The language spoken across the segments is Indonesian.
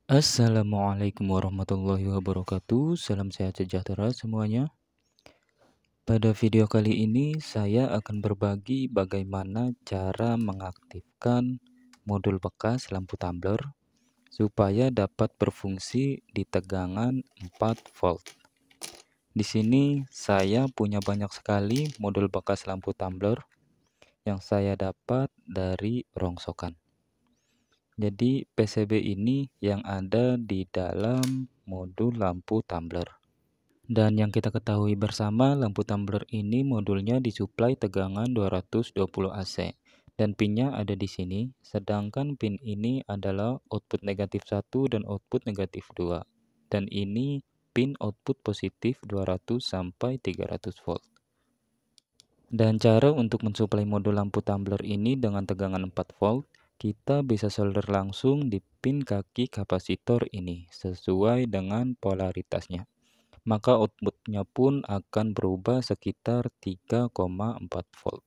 Assalamualaikum warahmatullahi wabarakatuh. Salam sehat sejahtera semuanya. Pada video kali ini saya akan berbagi bagaimana cara mengaktifkan modul bekas lampu tumbler supaya dapat berfungsi di tegangan 4 volt. Di sini saya punya banyak sekali modul bekas lampu tumbler yang saya dapat dari rongsokan. Jadi PCB ini yang ada di dalam modul lampu tumbler. Dan yang kita ketahui bersama, lampu tumbler ini modulnya disuplai tegangan 220 AC. Dan pinnya ada di sini, sedangkan pin ini adalah output negatif 1 dan output negatif 2. Dan ini pin output positif 200 sampai 300 volt. Dan cara untuk mensuplai modul lampu tumbler ini dengan tegangan 4 volt, kita bisa solder langsung di pin kaki kapasitor ini sesuai dengan polaritasnya. Maka outputnya pun akan berubah sekitar 3,4 volt.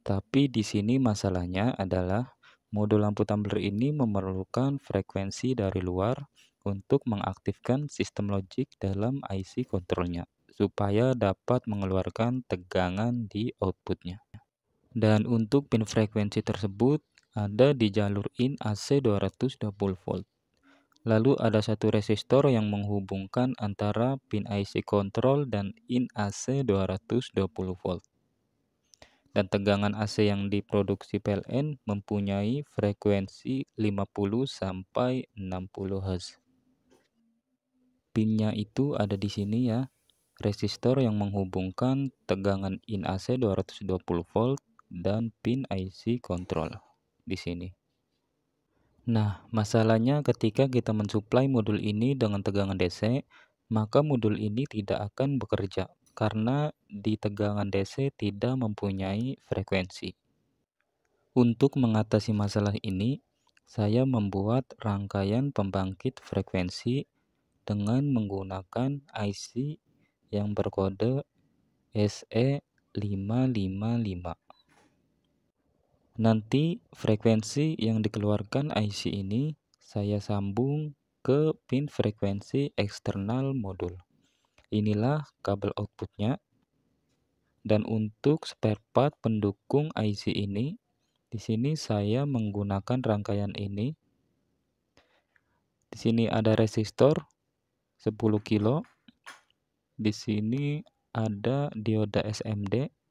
Tapi di sini masalahnya adalah modul lampu tumbler ini memerlukan frekuensi dari luar untuk mengaktifkan sistem logik dalam IC kontrolnya supaya dapat mengeluarkan tegangan di outputnya. Dan untuk pin frekuensi tersebut ada di jalur in AC 220 volt. Lalu ada satu resistor yang menghubungkan antara pin IC kontrol dan in AC 220 volt. Dan tegangan AC yang diproduksi PLN mempunyai frekuensi 50 sampai 60 Hz. Pinnya itu ada di sini ya. Resistor yang menghubungkan tegangan in AC 220 volt dan pin IC kontrol di sini. Nah, masalahnya ketika kita mensuplai modul ini dengan tegangan DC, maka modul ini tidak akan bekerja karena di tegangan DC tidak mempunyai frekuensi. Untuk mengatasi masalah ini, saya membuat rangkaian pembangkit frekuensi dengan menggunakan IC yang berkode SE555. Nanti frekuensi yang dikeluarkan IC ini saya sambung ke pin frekuensi eksternal modul. Inilah kabel outputnya. Dan untuk spare part pendukung IC ini, di sini saya menggunakan rangkaian ini. Di sini ada resistor 10 kilo. Di sini ada dioda SMD.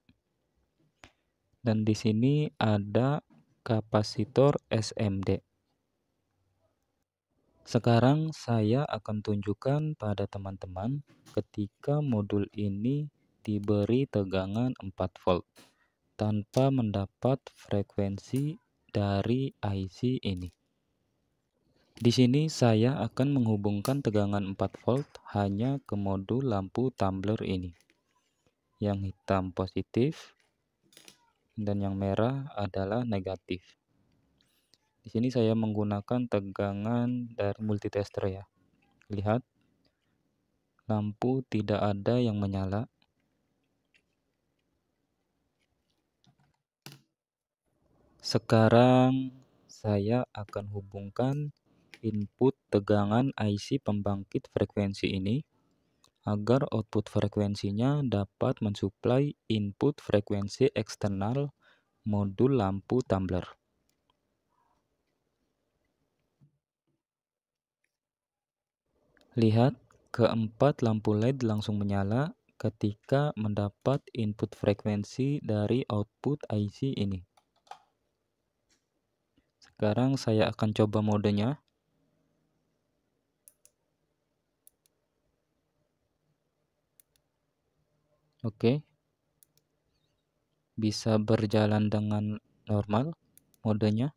Dan di sini ada kapasitor SMD. Sekarang saya akan tunjukkan pada teman-teman ketika modul ini diberi tegangan 4 volt tanpa mendapat frekuensi dari IC ini. Di sini saya akan menghubungkan tegangan 4 volt hanya ke modul lampu tumbler ini. Yang hitam positif dan yang merah adalah negatif. Di sini saya menggunakan tegangan dari multitester ya. Lihat, lampu tidak ada yang menyala. Sekarang saya akan hubungkan input tegangan IC pembangkit frekuensi ini agar output frekuensinya dapat mensuplai input frekuensi eksternal modul lampu tumbler. Lihat, keempat lampu LED langsung menyala ketika mendapat input frekuensi dari output IC ini. Sekarang saya akan coba modenya. Oke. Bisa berjalan dengan normal modenya.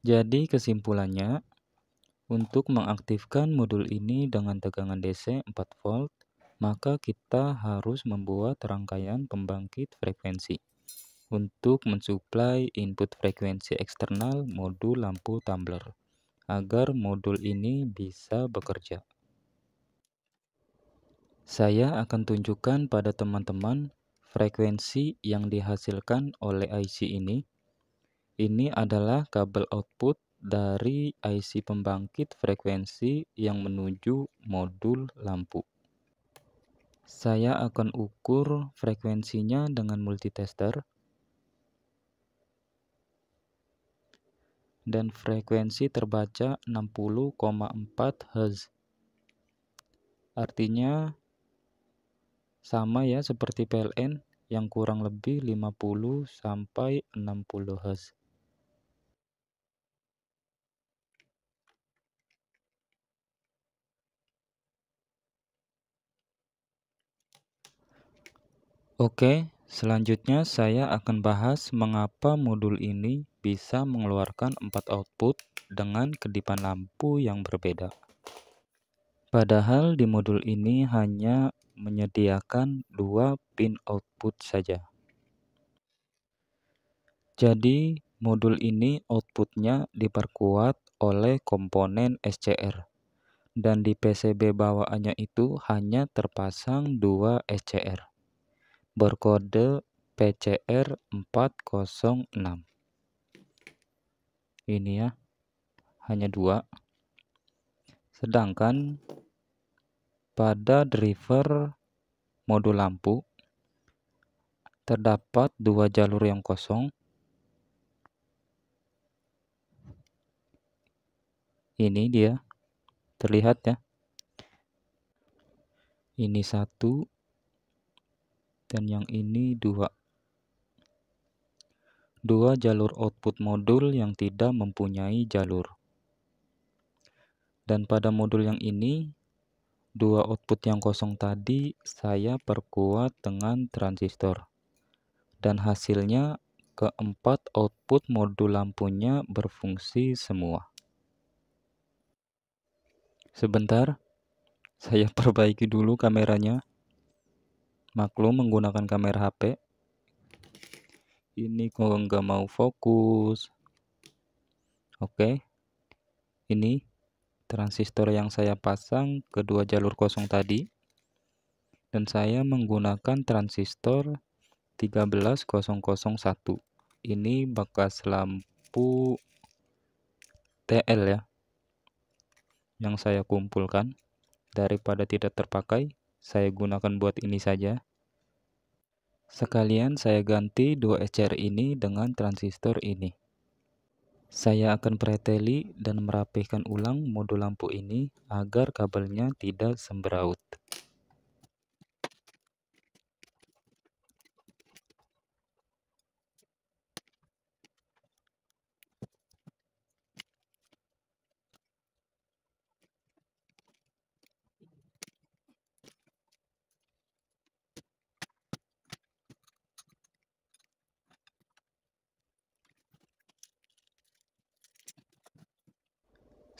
Jadi kesimpulannya, untuk mengaktifkan modul ini dengan tegangan DC 4 volt, maka kita harus membuat rangkaian pembangkit frekuensi untuk mensuplai input frekuensi eksternal modul lampu tumbler agar modul ini bisa bekerja. Saya akan tunjukkan pada teman-teman frekuensi yang dihasilkan oleh IC ini. Ini adalah kabel output dari IC pembangkit frekuensi yang menuju modul lampu. Saya akan ukur frekuensinya dengan multitester. Dan frekuensi terbaca 60,4 Hz. Artinya sama ya seperti PLN yang kurang lebih 50 sampai 60 Hz. Oke, selanjutnya saya akan bahas mengapa modul ini bisa mengeluarkan 4 output dengan kedipan lampu yang berbeda. Padahal di modul ini hanya menyediakan 2 pin output saja. Jadi, modul ini outputnya diperkuat oleh komponen SCR. Dan di PCB bawaannya itu hanya terpasang 2 SCR. Berkode PCR 406. Ini ya, hanya 2. Sedangkan pada driver modul lampu, terdapat 2 jalur yang kosong. Ini dia, terlihat ya. Ini 1 dan yang ini 2. 2 jalur output modul yang tidak mempunyai jalur. Dan pada modul yang ini, 2 output yang kosong tadi saya perkuat dengan transistor. Dan hasilnya keempat output modul lampunya berfungsi semua. Sebentar, saya perbaiki dulu kameranya. Maklum menggunakan kamera HP. Ini kok nggak mau fokus. Oke, ini transistor yang saya pasang ke 2 jalur kosong tadi. Dan saya menggunakan transistor 13001. Ini bekas lampu TL ya, yang saya kumpulkan. Daripada tidak terpakai, saya gunakan buat ini saja. Sekalian saya ganti 2 SCR ini dengan transistor ini. Saya akan preteli dan merapihkan ulang modul lampu ini agar kabelnya tidak sembraut.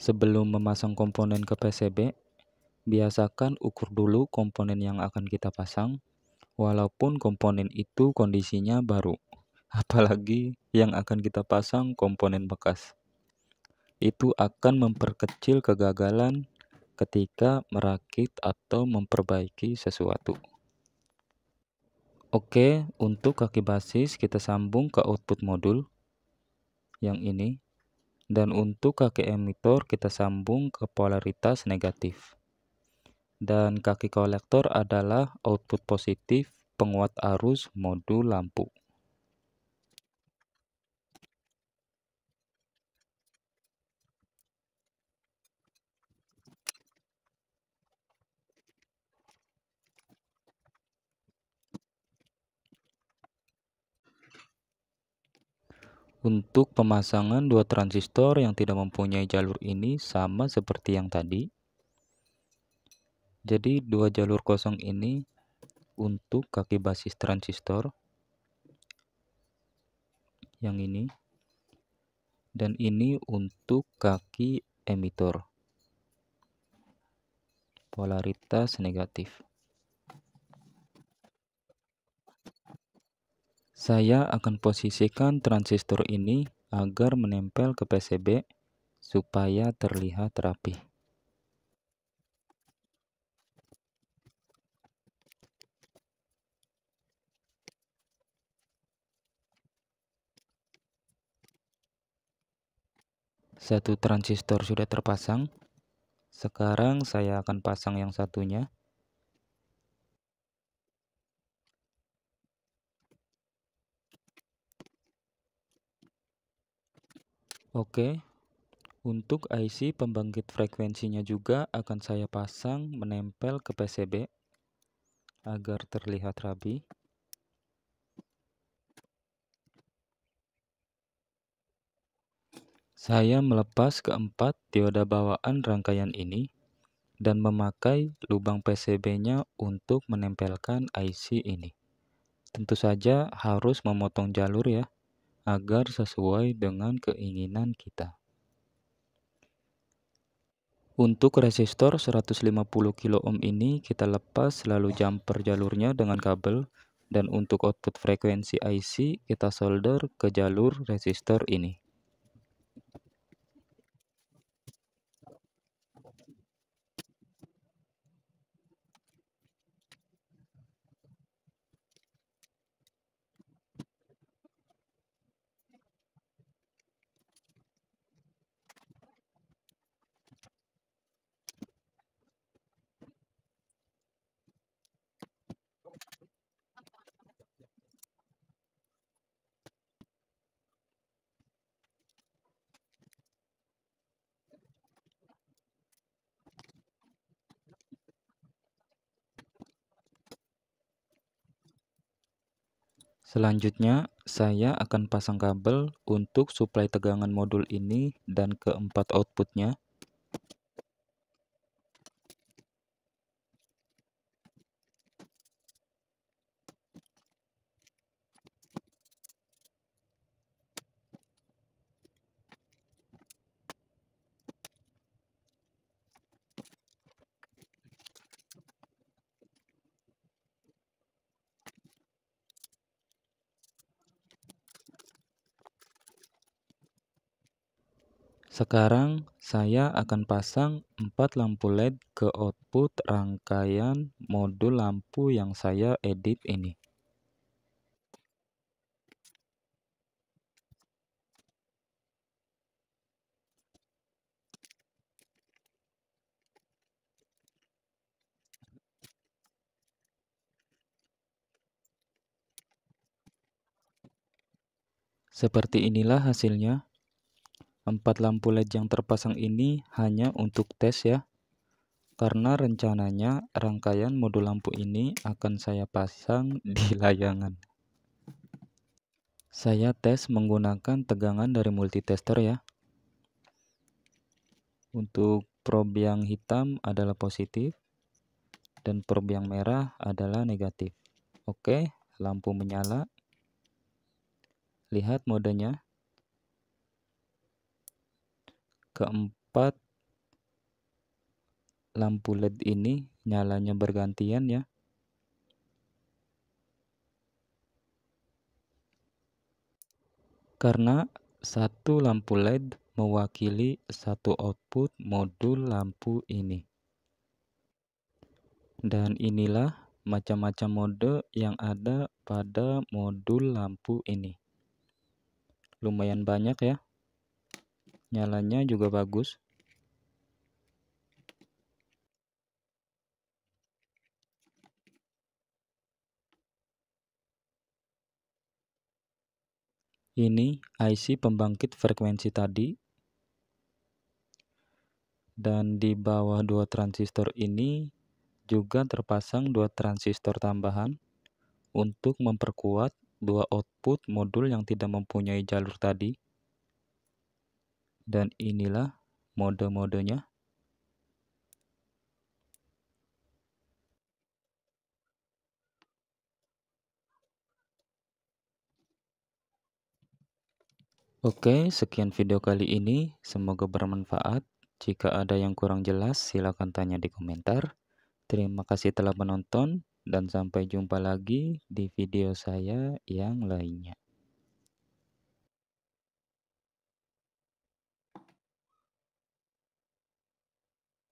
Sebelum memasang komponen ke PCB, biasakan ukur dulu komponen yang akan kita pasang, walaupun komponen itu kondisinya baru. Apalagi yang akan kita pasang komponen bekas. Itu akan memperkecil kegagalan ketika merakit atau memperbaiki sesuatu. Oke, untuk kaki basis kita sambung ke output modul yang ini. Dan untuk kaki emitor kita sambung ke polaritas negatif. Dan kaki kolektor adalah output positif penguat arus modul lampu. Untuk pemasangan 2 transistor yang tidak mempunyai jalur ini sama seperti yang tadi. Jadi 2 jalur kosong ini untuk kaki basis transistor yang ini, dan ini untuk kaki emitor polaritas negatif. Saya akan posisikan transistor ini agar menempel ke PCB supaya terlihat rapi. Satu transistor sudah terpasang. Sekarang saya akan pasang yang satunya. Oke, untuk IC pembangkit frekuensinya juga akan saya pasang menempel ke PCB agar terlihat rapi. Saya melepas keempat dioda bawaan rangkaian ini dan memakai lubang PCB-nya untuk menempelkan IC ini. Tentu saja harus memotong jalur ya, agar sesuai dengan keinginan kita. Untuk resistor 150 kilo ohm ini kita lepas lalu jumper jalurnya dengan kabel, dan untuk output frekuensi IC kita solder ke jalur resistor ini. Selanjutnya, saya akan pasang kabel untuk suplai tegangan modul ini dan keempat outputnya. Sekarang saya akan pasang 4 lampu LED ke output rangkaian modul lampu yang saya edit ini. Seperti inilah hasilnya. 4 lampu LED yang terpasang ini hanya untuk tes ya, karena rencananya rangkaian modul lampu ini akan saya pasang di layangan. Saya tes menggunakan tegangan dari multitester ya. Untuk probe yang hitam adalah positif dan probe yang merah adalah negatif. Oke, lampu menyala. Lihat modenya. Keempat lampu LED ini nyalanya bergantian ya. Karena satu lampu LED mewakili satu output modul lampu ini. Dan inilah macam-macam mode yang ada pada modul lampu ini. Lumayan banyak ya. Nyalanya juga bagus. Ini IC pembangkit frekuensi tadi. Dan di bawah dua transistor ini juga terpasang dua transistor tambahan untuk memperkuat dua output modul yang tidak mempunyai jalur tadi. Dan inilah mode-modenya. Oke, sekian video kali ini. Semoga bermanfaat. Jika ada yang kurang jelas, silakan tanya di komentar. Terima kasih telah menonton, dan sampai jumpa lagi di video saya yang lainnya.